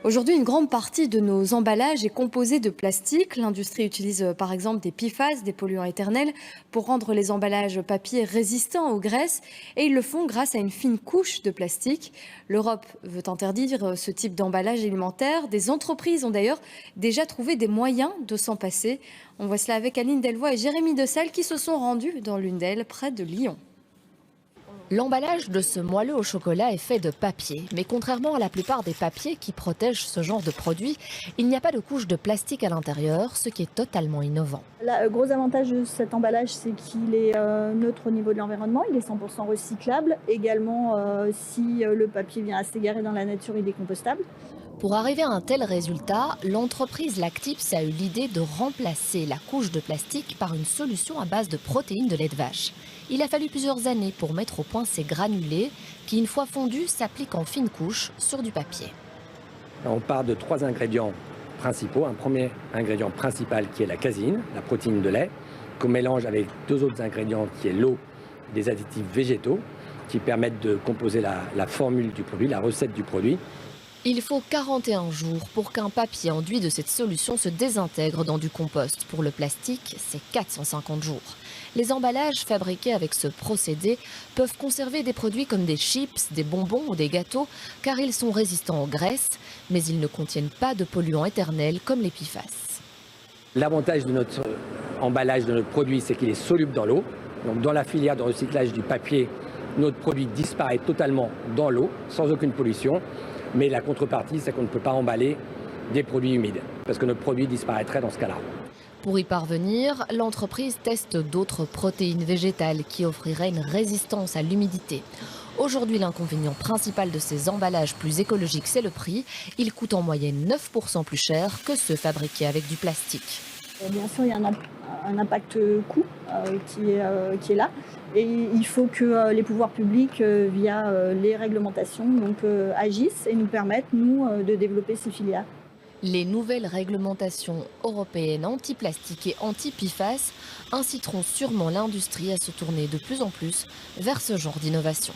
Aujourd'hui, une grande partie de nos emballages est composée de plastique. L'industrie utilise par exemple des PFAS, des polluants éternels, pour rendre les emballages papier résistants aux graisses. Et ils le font grâce à une fine couche de plastique. L'Europe veut interdire ce type d'emballage alimentaire. Des entreprises ont d'ailleurs déjà trouvé des moyens de s'en passer. On voit cela avec Aline Delvoye et Jérémy Dessal qui se sont rendus dans l'une d'elles, près de Lyon. L'emballage de ce moelleux au chocolat est fait de papier. Mais contrairement à la plupart des papiers qui protègent ce genre de produit, il n'y a pas de couche de plastique à l'intérieur, ce qui est totalement innovant. Le gros avantage de cet emballage, c'est qu'il est neutre au niveau de l'environnement, il est 100% recyclable. Également, si le papier vient à s'égarer dans la nature, il est compostable. Pour arriver à un tel résultat, l'entreprise Lactips a eu l'idée de remplacer la couche de plastique par une solution à base de protéines de lait de vache. Il a fallu plusieurs années pour mettre au point ces granulés qui, une fois fondus, s'appliquent en fine couche sur du papier. On part de 3 ingrédients principaux. Un premier ingrédient principal qui est la caséine, la protéine de lait, qu'on mélange avec 2 autres ingrédients qui est l'eau, des additifs végétaux qui permettent de composer la formule du produit, la recette du produit. Il faut 41 jours pour qu'un papier enduit de cette solution se désintègre dans du compost. Pour le plastique, c'est 450 jours. Les emballages fabriqués avec ce procédé peuvent conserver des produits comme des chips, des bonbons ou des gâteaux, car ils sont résistants aux graisses, mais ils ne contiennent pas de polluants éternels comme les PFAS. L'avantage de notre emballage, de notre produit, c'est qu'il est soluble dans l'eau. Donc dans la filière de recyclage du papier, notre produit disparaît totalement dans l'eau, sans aucune pollution. Mais la contrepartie, c'est qu'on ne peut pas emballer des produits humides, parce que notre produit disparaîtrait dans ce cas-là. Pour y parvenir, l'entreprise teste d'autres protéines végétales qui offriraient une résistance à l'humidité. Aujourd'hui, l'inconvénient principal de ces emballages plus écologiques, c'est le prix. Ils coûtent en moyenne 9% plus cher que ceux fabriqués avec du plastique. Bien sûr, il y a un impact coût qui est là. Et il faut que les pouvoirs publics, via les réglementations, agissent et nous permettent, nous, de développer ces filières. Les nouvelles réglementations européennes anti-plastique et anti-PFAS inciteront sûrement l'industrie à se tourner de plus en plus vers ce genre d'innovation.